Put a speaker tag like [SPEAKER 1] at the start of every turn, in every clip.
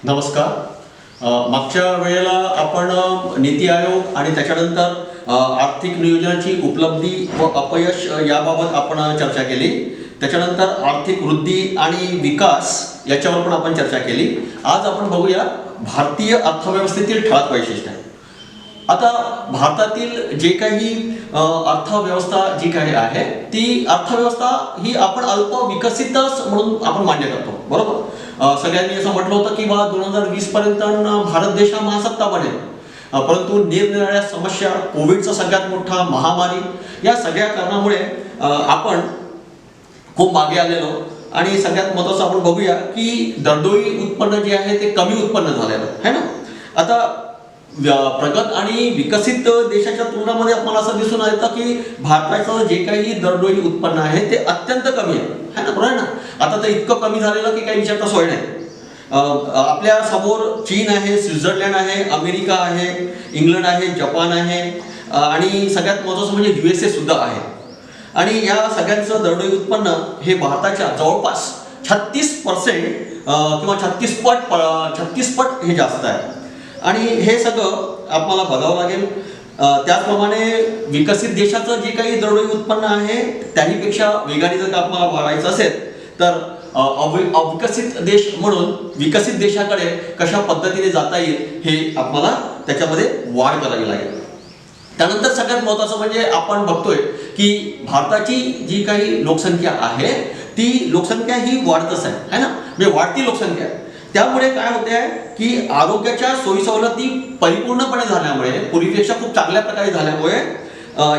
[SPEAKER 1] नमस्कार. मागच्या वेळेला आपण नीती आयोग आणि त्याच्यानंतर आर्थिक नियोजनाची उपलब्धी व अपयश याबाबत आपण चर्चा केली. त्याच्यानंतर आर्थिक वृद्धी आणि विकास याच्यावर पण आपण चर्चा केली. आज आपण बघूया भारतीय अर्थव्यवस्थेतील ठळक वैशिष्ट्ये. आता भारतातील जे काही अर्थव्यवस्था जी काही आहे ती अर्थव्यवस्था ही आपण अल्प विकसितच म्हणून आपण मान्य करतो, बरोबर. सगळ्यांनी असं म्हटलं होतं की 2020 पर्यंत भारत देश हा महासत्ता बनेल, परंतु निरनिराळ्या समस्या, कोविडचा सगळ्यात मोठा महामारी, या सगळ्या कारणामुळे आपण खूप मागे आलेलो. आणि सगळ्यात महत्त्वाचं आपण बघूया की दरडोई उत्पन्न जे आहे ते कमी उत्पन्न झालेलं आहे ना. आता प्रगत आणि विकसित देशाच्या तुलनामध्ये आपल्याला असं दिसून येतं की भारताचं जे काही दरडोई उत्पन्न आहे ते अत्यंत कमी आहे ना, बरोबर आहे ना. आता तर इतकं कमी झालेलं की काही विचारता सोय नाही. आपल्या समोर चीन आहे, स्वित्झर्लंड आहे, अमेरिका आहे, इंग्लंड आहे, जपान आहे आणि सगळ्यात महत्त्वाचं म्हणजे USA सुद्धा आहे. आणि या सगळ्यांचं दरडोई उत्पन्न हे भारताच्या जवळपास 36% किंवा 36 पट हे जास्त आहे. आणि हे सगळं आपल्याला बघावं लागेल. त्याचप्रमाणे विकसित देशाचं जे काही दरडोई उत्पन्न आहे त्याहीपेक्षा वेगाने जर का आपल्याला वाढायचं असेल तर अविकसित देश म्हणून विकसित देशाकडे कशा पद्धतीने जाता येईल हे आपल्याला त्याच्यामध्ये वाढ करावी लागेल. त्यानंतर सगळ्यात महत्त्वाचं म्हणजे आपण बघतोय की भारताची जी काही लोकसंख्या आहे ती लोकसंख्या ही वाढतच आहे ना, म्हणजे वाढती लोकसंख्या. त्यामुळे काय होते आहे की आरोग्याच्या सोयी सवलती परिपूर्णपणे झाल्यामुळे, पूर्वीपेक्षा खूप चांगल्या प्रकारे झाल्यामुळे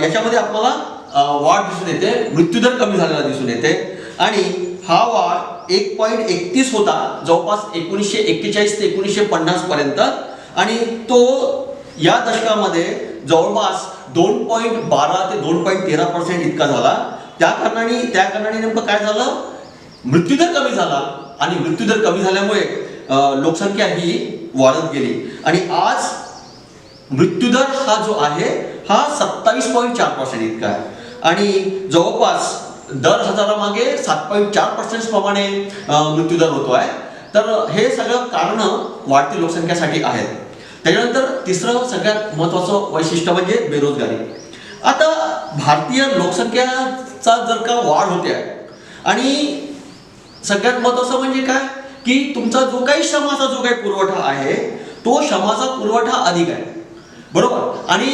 [SPEAKER 1] याच्यामध्ये आपल्याला वाढ दिसून येते. मृत्यूदर कमी झालेला दिसून येते. आणि हा वाढ 1.31 होता जवळपास 1941 ते 1950 पर्यंत, आणि तो या दशकामध्ये जवळपास 2.12 ते 2.13% इतका झाला. त्या कारणाने नेमकं काय झालं, मृत्यूदर कमी झाला. आणि मृत्यूदर कमी झाल्यामुळे लोकसंख्या ही वाढत गेली. आणि आज मृत्यूदर हा जो आहे हा 27.4% इतका आहे. आणि जवळपास दर हजारामागे 7.4% प्रमाणे मृत्यूदर होतो आहे. तर हे सगळं कारण वाढती लोकसंख्येसाठी आहेत. त्याच्यानंतर तिसरं सगळ्यात महत्त्वाचं वैशिष्ट्य म्हणजे बेरोजगारी. आता भारतीय लोकसंख्येचा जर का वाढ होते आहे आणि सगळ्यात महत्त्वाचं म्हणजे काय की तुमचा जो काही श्रमाचा जो काही पुरवठा आहे तो श्रमाचा पुरवठा अधिक आहे, बरोबर. आणि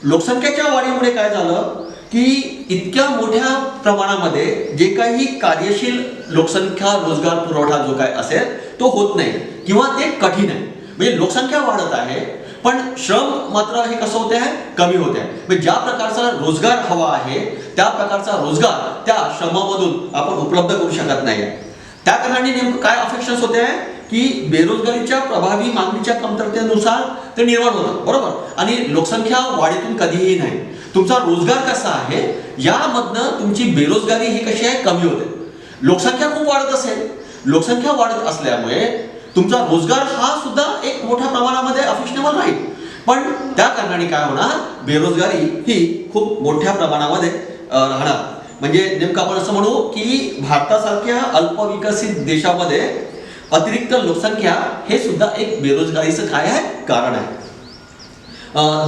[SPEAKER 1] लोकसंख्येच्या वाढीमुळे काय झालं की इतक्या मोठ्या प्रमाणामध्ये जे काही कार्यशील लोकसंख्या रोजगार पुरवठा जो काय असेल तो होत नाही किंवा ते कठीण आहे. म्हणजे लोकसंख्या वाढत आहे पण श्रम मात्र हे कसं होते आहे, कमी होते आहे. म्हणजे ज्या प्रकारचा रोजगार हवा आहे त्या प्रकारचा रोजगार त्या श्रमामधून आपण उपलब्ध करू शकत नाही. त्या कारणाने नेमकं काय अफेक्शन्स होते आहे की बेरोजगारीच्या प्रभावी मागणीच्या कमतरतेनुसार ते निर्माण होतं, बरोबर. आणि लोकसंख्या वाढीतून कधीही नाही. तुमचा रोजगार कसा आहे यामधनं तुमची बेरोजगारी ही कशी आहे, कमी होते. लोकसंख्या खूप वाढत असेल, लोकसंख्या वाढत असल्यामुळे तुमचा रोजगार हा सुद्धा एक मोठ्या प्रमाणामध्ये अफेक्शनेबल राहील. पण त्या कारणाने काय होणार, बेरोजगारी ही खूप मोठ्या प्रमाणामध्ये राहणार. म्हणजे नेमकं आपण असं म्हणू की भारतासारख्या अल्पविकसित देशामध्ये अतिरिक्त लोकसंख्या हे सुद्धा एक बेरोजगारीचं काय आहे, कारण आहे.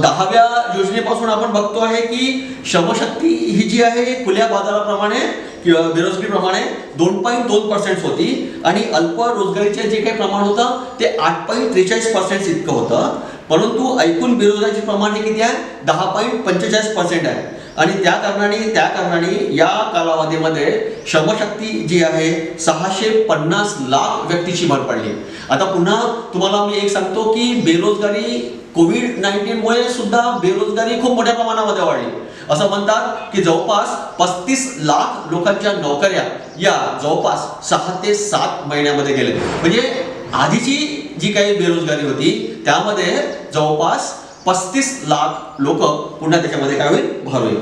[SPEAKER 1] 10व्या योजनेपासून आपण बघतो आहे की श्रमशक्ती ही जी आहे खुल्या बाजाराप्रमाणे किंवा बेरोजगारीप्रमाणे 2.2% होती. आणि अल्प रोजगारीचे जे काही प्रमाण होतं ते 8.43% इतकं होतं. परंतु एकूण बेरोजगारीचे प्रमाण हे किती आहे, 10.45% आहे. आणि त्या कारणाने या कालावधीमध्ये श्रमशक्ती जी आहे 650 लाख व्यक्तीची भर पडली. आता पुन्हा तुम्हाला मी एक सांगतो की बेरोजगारी कोविड-19 मुळे सुद्धा बेरोजगारी खूप मोठ्या प्रमाणामध्ये वाढली. असं म्हणतात की जवळपास 35 लाख लोकांच्या नोकऱ्या या जवळपास 6 ते 7 महिन्यामध्ये गेले. म्हणजे आधीची जी काही बेरोजगारी होती त्यामध्ये जवळपास 35 लाख लोक पुन्हा त्याच्यामध्ये काय होईल, भर होईल.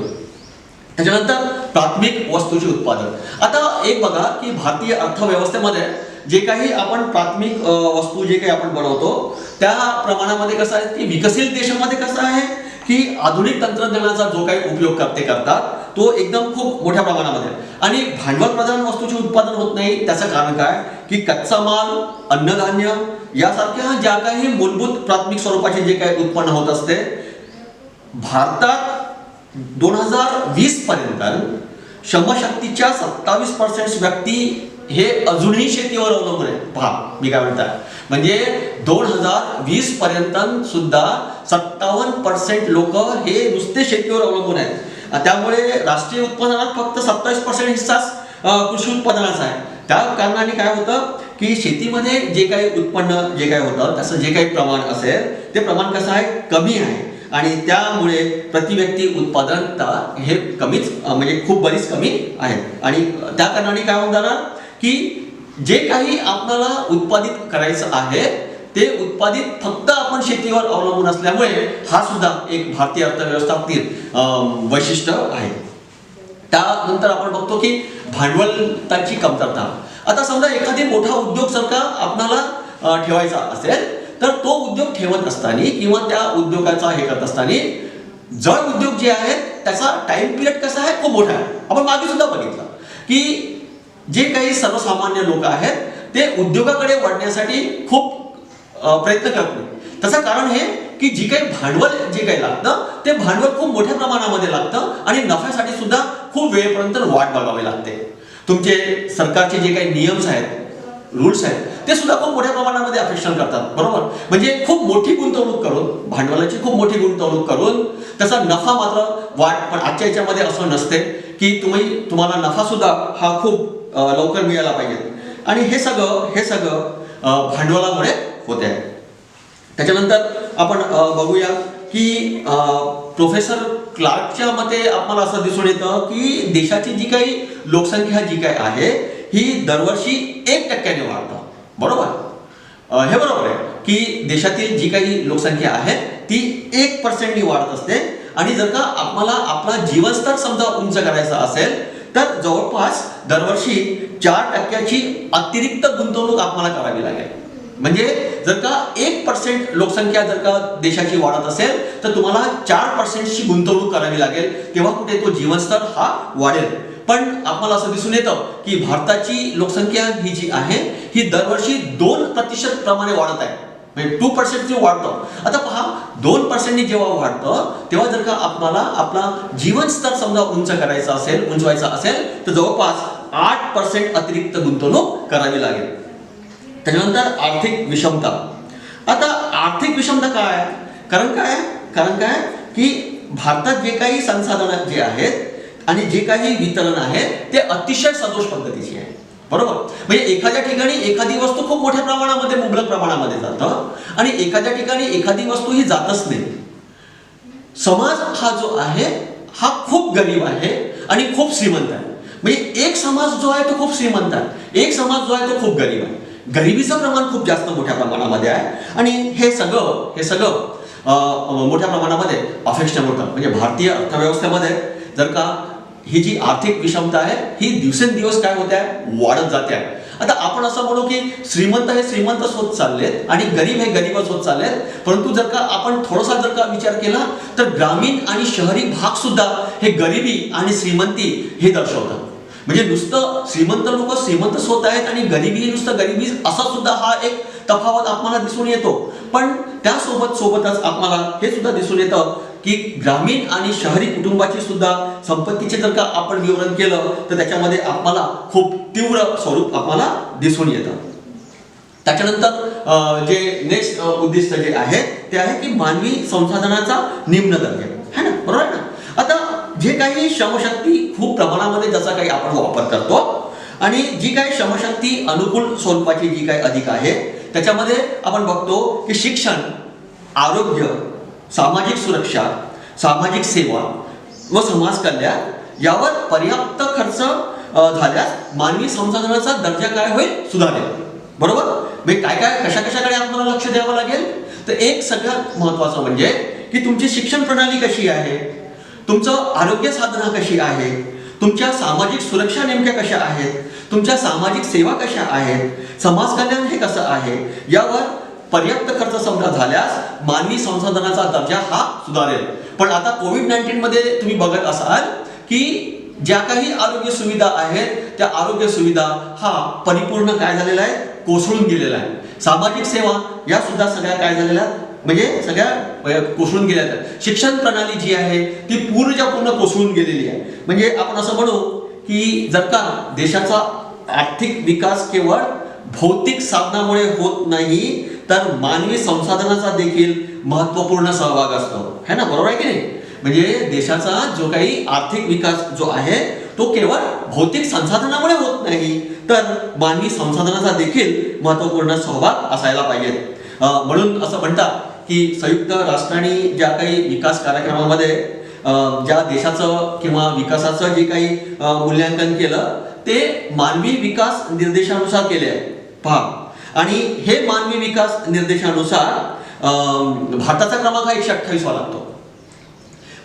[SPEAKER 1] त्याच्यानंतर प्राथमिक वस्तूचे उत्पादन. आता एक बघा की भारतीय अर्थव्यवस्थेमध्ये जे काही आपण प्राथमिक वस्तू जे काही आपण बनवतो त्या प्रमाणामध्ये कसं आहे की विकसित देशामध्ये कसं आहे की आधुनिक तंत्रज्ञानाचा जो काही उपयोग ते करतात तो एकदम खूप मोठ्या प्रमाणामध्ये आणि भांडवल प्रधान वस्तूचे उत्पादन होत नाही. त्याचं कारण काय की कच्चा माल, अन्नधान्य यासारख्या ज्या काही मूलभूत प्राथमिक स्वरूपाचे जे काही उत्पन्न होत असते, भारतात 2020 पर्यंत श्रमशक्तीच्या 27% व्यक्ती हे अजूनही शेतीवर अवलंबून आहेत. पहा मी काय म्हणतात, म्हणजे 2020 पर्यंत सुद्धा 57% लोक हे नुसते शेतीवर अवलंबून आहेत. त्यामुळे राष्ट्रीय उत्पादनात फक्त 27% हिस्साच कृषी उत्पादनाचा आहे. त्या कारणाने काय होतं की शेतीमध्ये जे काही उत्पन्न जे काही होतं त्याचं जे काही प्रमाण असेल ते प्रमाण कसं आहे, कमी आहे आणि त्यामुळे प्रति व्यक्ती उत्पादनता हे कमीच म्हणजे खूप बरीच कमी आहे. आणि त्या कारणाने काय होऊन जाणार की जे काही आपल्याला उत्पादित करायचं आहे ते उत्पादित फक्त आपण शेतीवर अवलंबून असल्यामुळे हा सुद्धा एक भारतीय अर्थव्यवस्थातील वैशिष्ट्य आहे. त्यानंतर आपण बघतो की भांडवलाची कमतरता. आता समजा एखादी मोठा उद्योग जर का आपल्याला ठेवायचा असेल तर तो उद्योग ठेवत असताना किंवा त्या उद्योगाचा हे करत असताना जड उद्योग जे आहेत त्याचा टाइम पिरियड कसा आहे, खूप मोठा आहे. आपण मागे सुद्धा बघितलं की जे काही सर्वसामान्य लोक आहेत ते उद्योगाकडे वळण्यासाठी खूप प्रयत्न करत नाही. त्याचं कारण हे की जी काही भांडवल जे काही लागतं ते भांडवल खूप मोठ्या प्रमाणामध्ये लागतं आणि नफ्यासाठी सुद्धा खूप वेळेपर्यंत वाट बघावी लागते. तुमचे सरकारचे जे काही नियम्स आहेत, रूल्स आहेत ते सुद्धा खूप मोठ्या प्रमाणामध्ये अपेक्षण करतात. बरोबर, म्हणजे खूप मोठी गुंतवणूक करून, भांडवलाची खूप मोठी गुंतवणूक करून त्याचा नफा मात्र वाट. पण आजच्या याच्यामध्ये असं नसते की तुम्हाला नफा सुद्धा हा खूप लवकर मिळाला पाहिजे आणि हे सगळं भांडवलामुळे होते. त्याच्यानंतर आपण बघूया की प्रोफेसर क्लार्कच्या मते आपल्याला असं दिसून येतं की देशाची जी काही लोकसंख्या जी काही आहे ही दरवर्षी 1% वाढतं. बरोबर, हे बरोबर आहे की देशातील जी काही लोकसंख्या आहे ती 1% वाढत असते आणि जर का आपल्याला आपला जीवनस्तर समजा उंच करायचा असेल तर जवळपास दरवर्षी 4% अतिरिक्त गुंतवणूक आपल्याला करावी लागेल. म्हणजे जर का 1% लोकसंख्या जर का देशाची वाढत असेल तर तुम्हाला 4%ची गुंतवणूक करावी लागेल, तेव्हा कुठे तो जीवनस्तर हा वाढेल. पण आपल्याला असं दिसून येतं की भारताची लोकसंख्या ही जी आहे ही दरवर्षी 2% प्रमाणे वाढत आहे, म्हणजे 2% जे वाढतं. आता पहा 2% जेव्हा वाढतं तेव्हा जर का आपल्याला आपला जीवनस्तर समजा उंचवायचा असेल तर जवळपास 8% अतिरिक्त गुंतवणूक करावी लागेल. त्याच्यानंतर आर्थिक विषमता. आता आर्थिक विषमता काय, कारण काय की भारतात जे काही संसाधनं जे आहेत आणि जे काही वितरण आहे ते अतिशय सदोष पद्धतीचे आहे. बरोबर, म्हणजे एखाद्या ठिकाणी एखादी वस्तू खूप मोठ्या प्रमाणामध्ये मुबलक प्रमाणामध्ये जातं आणि एखाद्या ठिकाणी एखादी वस्तू ही जातच नाही. समाज हा जो आहे हा खूप गरीब आहे आणि खूप श्रीमंत आहे. म्हणजे एक समाज जो आहे तो खूप श्रीमंत आहे, एक समाज जो आहे तो खूप गरीब आहे. गरिबीचं प्रमाण खूप जास्त मोठ्या प्रमाणामध्ये आहे आणि हे सगळं मोठ्या प्रमाणामध्ये अफेक्शन होतं. म्हणजे भारतीय अर्थव्यवस्थेमध्ये जर का ही जी आर्थिक विषमता आहे ही दिवसेंदिवस काय होत आहे, वाढत जाते आहे. आता आपण असं म्हणू की श्रीमंत हे श्रीमंतच होत चाललेत आणि गरीब हे गरीबच होत चाललेत, परंतु जर का आपण थोडासा जर का विचार केला तर ग्रामीण आणि शहरी भाग सुद्धा हे गरिबी आणि श्रीमंती हे दर्शवतात. म्हणजे नुसतं श्रीमंत लोक श्रीमंतच होत आहेत आणि गरिबी नुसतं गरिबी असा सुद्धा हा एक तफावत आपल्याला दिसून येतो. पण सोबतच आपल्याला हे सुद्धा दिसून येतं की ग्रामीण आणि शहरी कुटुंबाची सुद्धा संपत्तीचे जर का आपण विवरण केलं तर त्याच्यामध्ये आपल्याला खूप तीव्र स्वरूप आपल्याला दिसून येतं. त्याच्यानंतर जे नेक्स्ट उद्दिष्ट जे आहे ते आहे की मानवी संसाधनाचा निम्न दर्जा है ना, बरोबर आहे ना. आता जे काही श्रमशक्ती खूप प्रमाणामध्ये जसा काही आपण वापर करतो आणि जी काही श्रमशक्ती अनुकूल स्वरूपाची जी काही अधिक आहे त्याच्यामध्ये आपण बघतो की शिक्षण, आरोग्य, सामाजिक सुरक्षा, सामाजिक सेवा व समाज कल्याण यावर पर्याप्त खर्च झाल्यास मानवी संसाधनाचा दर्जा काय होईल, सुधारेल. बरोबर, म्हणजे कशाकडे आपल्याला लक्ष द्यावं लागेल तर एक सगळ्यात महत्वाचं म्हणजे की तुमची शिक्षण प्रणाली कशी आहे, तुमचं आरोग्य साधना कशी आहे, तुमच्या सामाजिक सुरक्षा नेमक्या कशा आहेत, तुमच्या सामाजिक सेवा कशा आहेत, समाज कल्याण हे कसं आहे, यावर पर्याप्त खर्च समजा झाल्यास मानवी संसाधनाचा दर्जा हा सुधारेल. पण आता कोविड-19 मध्ये तुम्ही बघत असाल की ज्या काही आरोग्य सुविधा आहेत त्या आरोग्य सुविधा हा परिपूर्ण काय झालेला आहे, कोसळून गेलेला आहे. सामाजिक सेवा या सुद्धा सगळ्या काय झालेल्या म्हणजे सगळ्या कोसळून गेल्या आहेत. शिक्षण प्रणाली जी आहे ती पूर्णच्या पूर्ण कोसळून गेलेली आहे. म्हणजे आपण असं म्हणू की जर का देशाचा आर्थिक विकास केवळ भौतिक साधनामुळे होत नाही तर मानवी संसाधनाचा देखील महत्त्वपूर्ण सहभाग असतो, है ना, बरोबर आहे की नाही? म्हणजे देशाचा जो काही आर्थिक विकास जो आहे तो केवळ भौतिक संसाधनामुळे होत नाही तर मानवी संसाधनाचा देखील महत्त्वपूर्ण सहभाग असायला पाहिजे. म्हणून असं म्हणतात की संयुक्त राष्ट्रांनी ज्या काही विकास कार्यक्रमामध्ये ज्या देशाचं किंवा विकासाचं जे काही मूल्यांकन केलं ते मानवी विकास निर्देशानुसार केले आहे. पहा, आणि हे मानवी विकास निर्देशानुसार भारताचा क्रमांक हा 128 वा लागतो.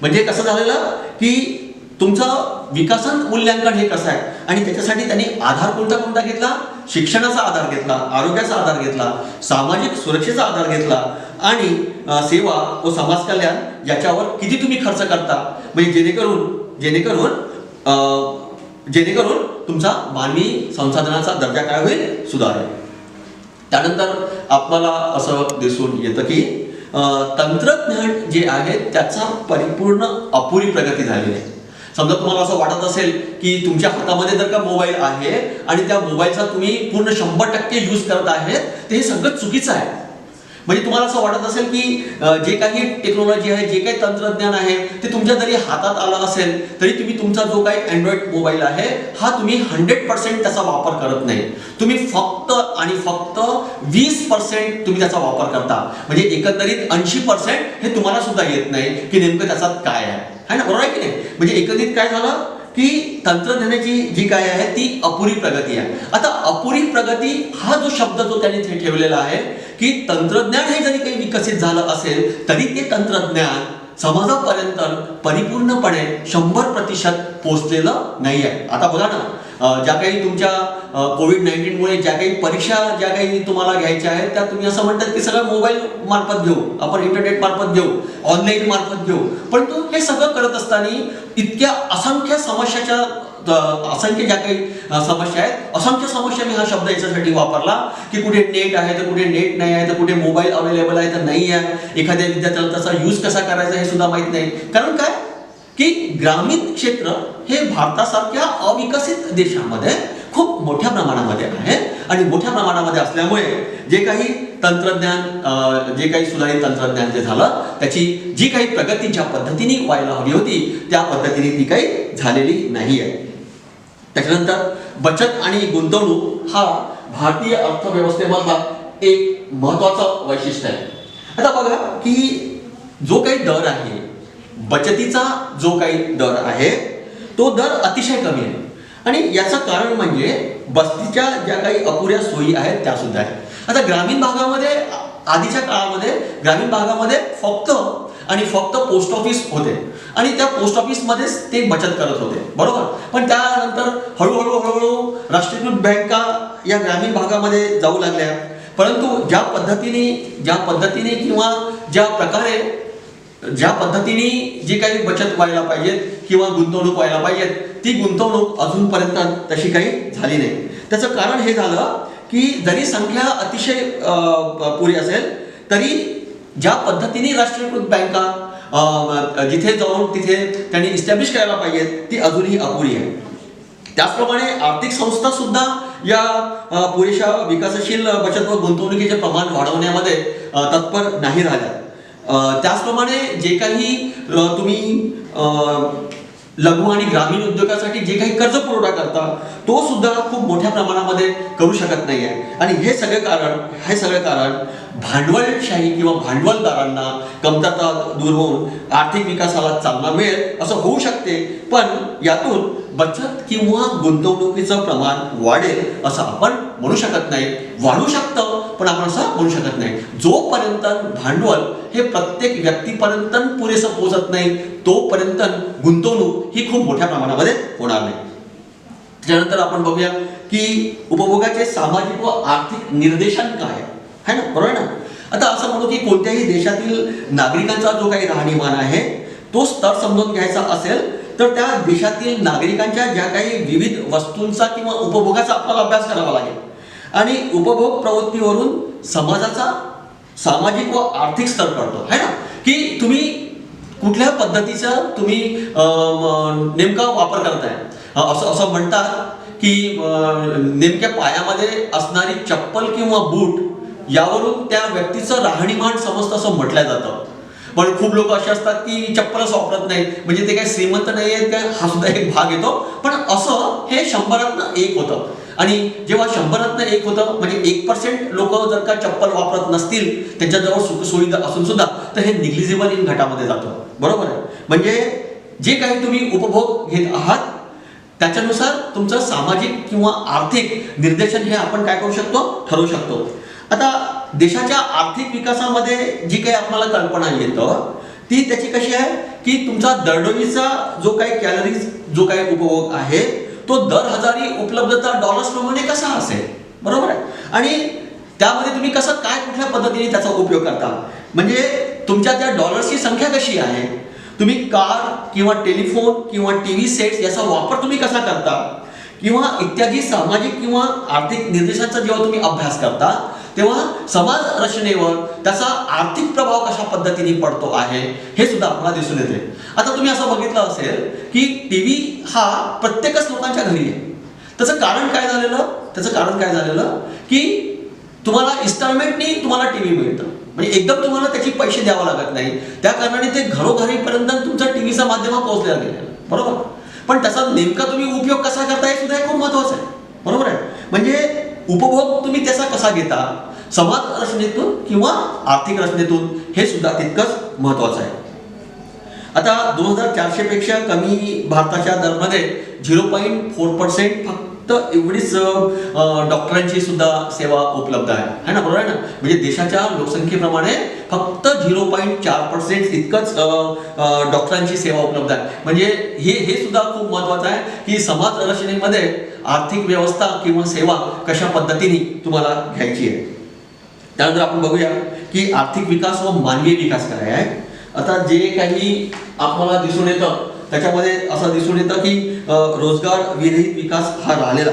[SPEAKER 1] म्हणजे कसं झालेलं की तुमचं विकासन मूल्यांकन हे कसं आहे आणि त्याच्यासाठी त्यांनी आधार कोणता कोणता घेतला, शिक्षणाचा आधार घेतला, आरोग्याचा आधार घेतला, सामाजिक सुरक्षेचा आधार घेतला आणि सेवा व समाज कल्याण याच्यावर किती तुम्ही खर्च करता, म्हणजे जेणेकरून तुमचा मानवी संसाधनाचा दर्जा काय होईल, सुधारेल. त्यानंतर आपल्याला असं दिसून येतं की तंत्रज्ञान जे आहे त्याचा परिपूर्ण अपुरी प्रगती झालेली आहे. समजा तुम्हाला असं वाटत असेल की तुमच्या हातामध्ये जर का मोबाईल आहे आणि त्या मोबाईलचा तुम्ही पूर्ण 100% यूज करत आहेत तर हे सगळं चुकीचं आहे. म्हणजे तुम्हाला असं वाटत असेल की जे काही टेक्नॉलॉजी आहे, जे काही तंत्रज्ञान आहे ते तुमच्या जरी हातात आलं असेल तरी तुम्ही तुमचा जो काही अँड्रॉइड मोबाईल आहे हा तुम्ही 100% त्याचा वापर करत नाही. तुम्ही फक्त आणि फक्त 20% तुम्ही त्याचा वापर करता. म्हणजे एकंदरीत 80% हे तुम्हाला सुद्धा येत नाही की नेमकं त्याच्यात काय आहे ना, बरोबर आहे की नाही? म्हणजे एकंदरीत काय झालं की तंत्रज्ञानाची जी काय आहे ती अपुरी प्रगती आहे. आता अपुरी प्रगती हा जो शब्द जो त्यांनी ठेवलेला आहे की तंत्रज्ञान हे जरी काही विकसित झालं असेल तरी ते तंत्रज्ञान समाजापर्यंत परिपूर्णपणे 100% पोहोचलेलं नाही आहे. आता बघा ना, ज्या काही तुमच्या कोविड-19 मुळे ज्या काही परीक्षा ज्या काही तुम्हाला घ्यायच्या आहेत त्या तुम्ही असं म्हणतात की सगळं मोबाईल मार्फत घेऊ, आपण इंटरनेट मार्फत घेऊ, ऑनलाईन मार्फत घेऊ. परंतु हे सगळं करत असताना इतक्या असंख्य समस्याच्या असंख्य ज्या काही समस्या आहेत, असंख्य समस्या मी हा शब्द याच्यासाठी वापरला की कुठे नेट आहे तर कुठे नेट नाही आहे, तर कुठे मोबाईल अवेलेबल आहे तर नाही आहे, एखाद्या विद्यार्थ्याला त्याचा यूज कसा करायचा हे सुद्धा माहित नाही. कारण काय की ग्रामीण क्षेत्र हे भारतासारख्या अविकसित देशामध्ये खूप मोठ्या प्रमाणामध्ये आहे आणि मोठ्या प्रमाणामध्ये असल्यामुळे जे काही तंत्रज्ञान जे काही सुधारित तंत्रज्ञान जे झालं त्याची जी काही प्रगती ज्या पद्धतीने व्हायला हवी होती त्या पद्धतीने ती काही झालेली नाही आहे. त्याच्यानंतर बचत आणि गुंतवणूक हा भारतीय अर्थव्यवस्थेमधला एक महत्त्वाचं वैशिष्ट्य आहे. आता बघा की जो काही दर आहे, बचतीचा जो काही दर आहे तो दर अतिशय कमी आहे आणि याचं कारण म्हणजे बस्तीच्या ज्या काही अपुऱ्या सोयी आहेत त्या सुद्धा आहेत. आता ग्रामीण भागामध्ये आधीच्या काळामध्ये ग्रामीण भागामध्ये फक्त पोस्ट ऑफिस होते आणि त्या पोस्ट ऑफिसमध्येच ते बचत करत होते, बरोबर. पण त्यानंतर हळूहळू राष्ट्रीयकृत बँका या ग्रामीण भागामध्ये जाऊ लागल्या. परंतु ज्या पद्धतीने किंवा ज्या पद्धतीने जी काही बचत व्हायला पाहिजे किंवा गुंतवणूक व्हायला पाहिजे ती गुंतवणूक अजूनपर्यंत तशी काही झाली नाही. त्याचं कारण हे झालं की जरी संख्या अतिशय पुरी असेल तरी ज्या पद्धतीने राष्ट्रीयकृत बँका जिथे जाऊन तिथे त्यांनी इस्टॅब्लिश करायला पाहिजे ती अजूनही अपुरी आहे. त्याचप्रमाणे आर्थिक संस्था सुद्धा या पुरेशा विकासशील बचत व गुंतवणुकीचे प्रमाण वाढवण्यामध्ये तत्पर नाही राहिल्या. त्याचप्रमाणे जे काही तुम्ही लघु आणि ग्रामीण उद्योगासाठी जे काही कर्ज पुरवठा करता तो सुद्धा खूप मोठ्या प्रमाणामध्ये करू शकत नाही आहे. आणि हे सगळे कारण भांडवलशाही किंवा भांडवलदारांना कमतरता दूर होऊन आर्थिक विकासाला चालना मिळेल असं होऊ शकते. पण यातून बचत किंवा गुंतवणुकीचं प्रमाण वाढेल असं आपण म्हणू शकत नाही. वाढू शकतं पण आपण असं म्हणू शकत नाही. जोपर्यंत भांडवल हे प्रत्येक व्यक्तीपर्यंत पुरेसं पोहोचत नाही तोपर्यंत गुंतवणूक ही खूप मोठ्या प्रमाणामध्ये होणार नाही. त्यानंतर आपण बघूया की उपभोगाचे सामाजिक व आर्थिक निर्देशन काय आहे ना, बरोबर ना. आता असं म्हणू की कोणत्याही देशातील नागरिकांचा जो काही राहणीमान आहे तो स्तर समजून घ्यायचा असेल तर त्या देशातील नागरिकांच्या ज्या काही विविध वस्तूंचा किंवा उपभोगाचा आपल्याला अभ्यास करावा लागेल आणि उपभोग प्रवृत्तीवरून समाजाचा सामाजिक व आर्थिक स्तर कळतो है ना, की तुम्ही कुठल्या पद्धतीचा तुम्ही नेमका वापर करताय. असं असं म्हणतात की नेमक्या पायामध्ये असणारी चप्पल किंवा बूट यावरून त्या व्यक्तीचं राहणीमान समजतं असं म्हटलं जातं. पण खूप लोक असे असतात की चप्पलच वापरत नाही, म्हणजे ते काही श्रीमंत नाही आहेत का, हा सुद्धा एक भाग येतो. पण असं हे 100तनं 1 होतं. आणि जेव्हा 100तनं 1 होतं म्हणजे 1% लोक जर का चप्पल वापरत नसतील, त्यांच्याजवळ सुखसुविधा असून सुद्धा, तर हे निग्लिजिबल इन घटामध्ये जातं. बरोबर आहे. म्हणजे जे काही तुम्ही उपभोग घेत आहात त्याच्यानुसार तुमचं सामाजिक किंवा आर्थिक निर्देशन हे आपण काय करू शकतो, ठरवू शकतो. आता देशाच्या आर्थिक विकासामध्ये जी काही आपल्याला कल्पना येतं ती त्याची कशी आहे की तुमचा दरडोईचा जो काही कॅलरीज जो काही उपभोग आहे तो दर हजारी उपलब्धता डॉलर्स प्रमाणे कसा असेल. बरोबर आहे. आणि त्यामध्ये तुम्ही कसं काय कुठल्या पद्धतीने त्याचा उपयोग करता, म्हणजे तुमच्या त्या डॉलर्सची संख्या कशी आहे, तुम्ही कार किंवा टेलिफोन किंवा टीव्ही सेट्स याचा वापर तुम्ही कसा करता, किंवा इत्यादी सामाजिक किंवा आर्थिक निर्देशांचा जेव्हा तुम्ही अभ्यास करता तेव्हा समाज रचनेवर त्याचा आर्थिक प्रभाव कशा पद्धतीने पडतो आहे हे सुद्धा आपल्याला दिसून येते. आता तुम्ही असं बघितलं असेल की टीव्ही हा प्रत्येकच लोकांच्या घरी आहे. त्याचं कारण काय झालेलं की तुम्हाला इन्स्टॉलमेंटनी तुम्हाला टीव्ही मिळतं, म्हणजे एकदम तुम्हाला त्याची पैसे द्यावं लागत नाही. त्या कारणाने ते घरोघरीपर्यंत तुमचा टीव्हीचा माध्यम पोहोचलेला गेलेला. बरोबर. पण त्याचा नेमका तुम्ही उपयोग कसा करता हे सुद्धा खूप महत्वाचं आहे. बरोबर आहे. म्हणजे उपभोग तुम्ही त्याचा कसा घेता समाज रचनेतून किंवा आर्थिक रचनेतून हे सुद्धा तितकंच महत्वाचं आहे. आता 2400 पेक्षा कमी भारताच्या दरमध्ये 0.4% फक्त एवढीच डॉक्टरांची सुद्धा सेवा उपलब्ध आहे ना. बरोबर आहे ना. म्हणजे देशाच्या लोकसंख्येप्रमाणे फक्त 0.4% इतकंच डॉक्टरांची सेवा उपलब्ध आहे. म्हणजे हे सुद्धा खूप महत्वाचं आहे की समाज रचनेमध्ये आर्थिक व्यवस्था किंवा सेवा कशा पद्धतीने तुम्हाला घ्यायची आहे. त्यानंतर आपण बघूया की आर्थिक विकास व मानवी विकास काय आहे. आता जे काही आपल्याला दिसून येतं त्याच्यामध्ये असं दिसून येतं की रोजगार विरहित विकास हा राहिलेला.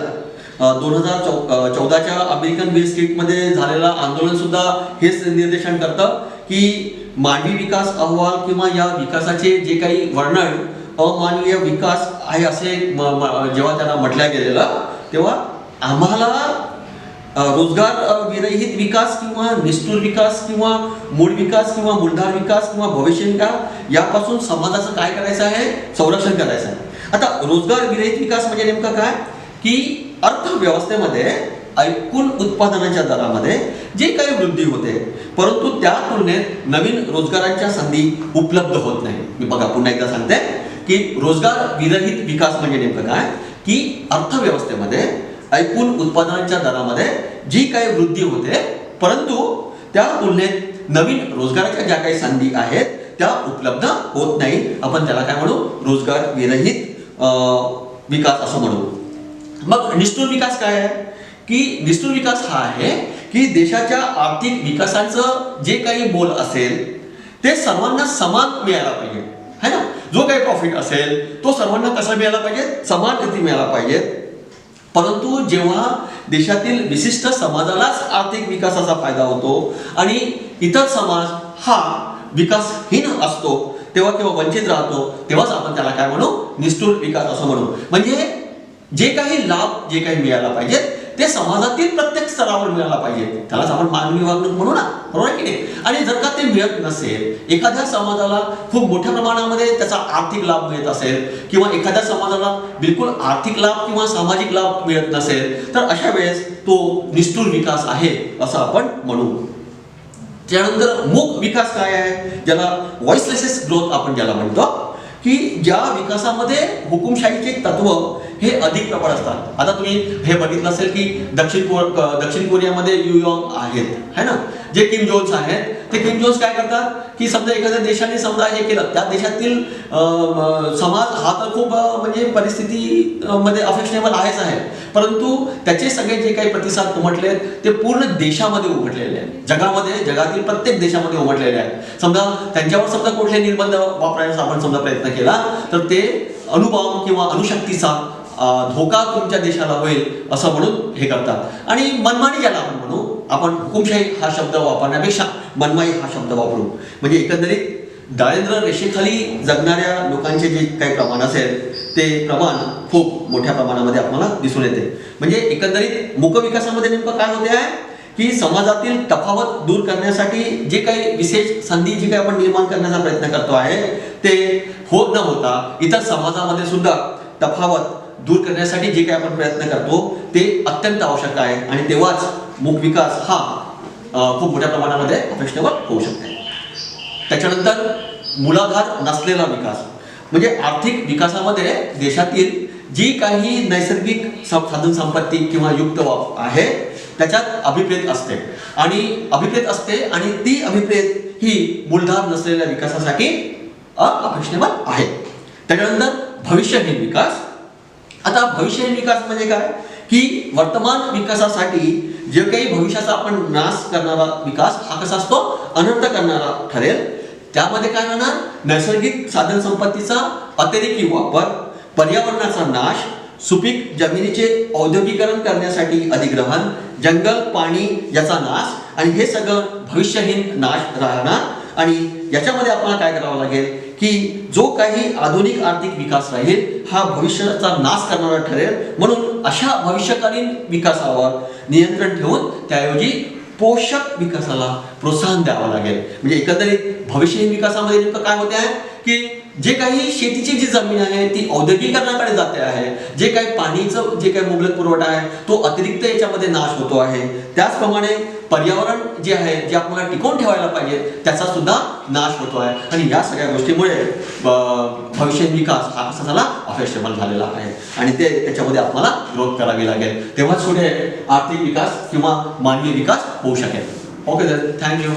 [SPEAKER 1] 2014च्या अमेरिकन वेल स्ट्रीटमध्ये झालेला आंदोलन सुद्धा हेच निर्देशन करतं की मानवी विकास अहवाल किंवा या विकासाचे जे काही वर्णन अमानवीय विकास आहे असे जेव्हा त्यांना म्हटलं गेलेलं तेव्हा आम्हाला रोजगार विरहित विकास किंवा निष्ठुर विकास किंवा मूळ विकास किंवा मूलधार विकास किंवा भविष्य विकास यापासून समाजाचं काय करायचं आहे, संरक्षण करायचं आहे. आता रोजगार विरहित विकास म्हणजे नेमकं काय की अर्थव्यवस्थेमध्ये एकूण उत्पादनाच्या दरामध्ये जे काही वृद्धी होते परंतु त्या तुलनेत नवीन रोजगारांच्या संधी उपलब्ध होत नाही. मी बघा पुन्हा एकदा सांगते की रोजगार विरहित विकास म्हणजे नेमकं काय की अर्थव्यवस्थेमध्ये एकूण उत्पादनाच्या दरामध्ये जी काही वृद्धी होते परंतु त्या तुलनेत नवीन रोजगाराच्या ज्या काही संधी आहेत त्या उपलब्ध होत नाही. आपण त्याला काय म्हणू, रोजगार विरहित विकास असं म्हणू. मग निष्ठुर विकास काय आहे की निष्ठुर विकास हा आहे की देशाच्या आर्थिक विकासाचं जे काही मोल असेल ते सर्वांना समान मिळायला पाहिजे है ना. जो काही प्रॉफिट असेल तो सर्वांना कसा मिळाला पाहिजे, समान रीती मिळाला पाहिजे. परंतु जेव्हा देशातील विशिष्ट समाजालाच आर्थिक विकासाचा फायदा होतो आणि इतर समाज हा विकासहीन असतो तेव्हा किंवा वंचित राहतो तेव्हाच आपण त्याला काय म्हणू, निष्ठुर विकास असं म्हणू. म्हणजे जे काही लाभ जे काही मिळायला पाहिजे ते समाजातील प्रत्येक स्तरावर मिळायला पाहिजे, त्यालाच आपण मानवी वागणूक म्हणू ना. बरोबर आहे की नाही. आणि जर का ते मिळत नसेल, एखाद्या समाजाला खूप मोठ्या प्रमाणामध्ये त्याचा आर्थिक लाभ मिळत असेल किंवा एखाद्या समाजाला बिलकुल आर्थिक लाभ किंवा सामाजिक लाभ मिळत नसेल तर अशा वेळेस तो निष्ठुर विकास आहे असं आपण म्हणू. त्यानंतर मूक विकास काय आहे, ज्याला व्हॉइसलेस ग्रोथ आपण ज्याला म्हणतो, की ज्या विकासामध्ये हुकुमशाहीचे तत्व हे अधिक प्रबळ असतात. आता तुम्ही हे बघितलं असेल की दक्षिण कोरियामध्ये युयॉंग आहेत है ना, जे किम जोन्स आहेत ते किम जोन्स काय करतात की समजा एखाद्या देशाने समजा हे केलं, त्या देशातील समाज हा तर खूप म्हणजे परिस्थिती मध्ये अफेक्शनेबल आहेच आहे, परंतु त्याचे सगळे जे काही प्रतिसाद उमटले ते पूर्ण देशामध्ये उमटलेले आहेत, जगामध्ये, जगातील प्रत्येक देशामध्ये उमटलेले आहेत. समजा त्यांच्यावर समजा कुठले निर्बंध वापरायचा आपण समजा प्रयत्न केला तर ते अणुबॉम्ब किंवा अणुशक्तीचा धोका तुमच्या देशाला होईल असं म्हणून हे करतात. आणि मनमानी ज्याला आपण म्हणू, आपण हुकुमशाही हा शब्द वापरण्यापेक्षा मनमाई हा शब्द वापरू. म्हणजे एकंदरीत दारिद्र्य रेषेखाली जगणाऱ्या लोकांचे जे काही प्रमाण असेल ते प्रमाण खूप मोठ्या प्रमाणामध्ये आपल्याला दिसून येते. म्हणजे एकंदरीत मूक विकासामध्ये नेमकं काय होते आहे की समाजातील तफावत दूर करण्यासाठी जे काही विशेष संधी जी काही आपण निर्माण करण्याचा प्रयत्न करतो आहे ते होत न होता इतर समाजामध्ये सुद्धा तफावत दूर करण्यासाठी जे काही आपण प्रयत्न करतो ते अत्यंत आवश्यक आहे. आणि तेव्हाच मूक विकास हा खूप मोठ्या प्रमाणामध्ये अफेक्शनेबल होऊ शकते. त्याच्यानंतर मूलाधार नसलेला विकास म्हणजे आर्थिक विकासामध्ये देशातील जी काही नैसर्गिक साधन संपत्ती किंवा युक्त आहे त्याच्यात अभिप्रेत असते आणि ती अभिप्रेत ही मूलधार नसलेल्या विकासासाठी अफेक्शनेबल आहे. त्याच्यानंतर भविष्यहीन विकास. आता भविष्यहीन विकास म्हणजे काय की वर्तमान विकासासाठी जे काही भविष्याचा आपण नाश करणारा विकास हा कसा असतो, अनर्थ करणारा ठरेल. त्यामध्ये काय राहणार, नैसर्गिक साधन संपत्तीचा अतिरेकी वापर, पर्यावरणाचा नाश, सुपीक जमिनीचे औद्योगिकरण करण्यासाठी अधिग्रहण, जंगल पाणी याचा नाश, आणि हे सगळं भविष्यहीन नाश राहणार. आणि याच्यामध्ये आपल्याला काय करावं लागेल की जो काही आधुनिक आर्थिक विकास राहील हा भविष्याचा नाश करणारा ठरेल. म्हणून अशा भविष्यकालीन विकासावर नियंत्रण ठेवून त्याऐवजी पोषक विकासाला प्रोत्साहन द्यावं लागेल. म्हणजे एकंदरीत भविष्यहीन विकासामध्ये नेमकं काय होते आहे की जे काही शेतीची जी जमीन आहे ती औद्योगिकरणाकडे जाते आहे, जे काही पाणीचं जे काही मुबलक पुरवठा आहे तो अतिरिक्त याच्यामध्ये नाश होतो आहे. त्याचप्रमाणे पर्यावरण जे आहे जे आपल्याला टिकवून ठेवायला पाहिजे त्याचा सुद्धा नाश होतो आहे. आणि या सगळ्या गोष्टीमुळे भविष्यहीन विकास हा कसा झाला, अफेक्शनेबल झालेला आहे. आणि त्याच्यामध्ये आपल्याला ग्रोथ करावी लागेल, तेव्हाच पुढे आर्थिक विकास किंवा मानवी विकास होऊ शकेल. Okay sir, thank you.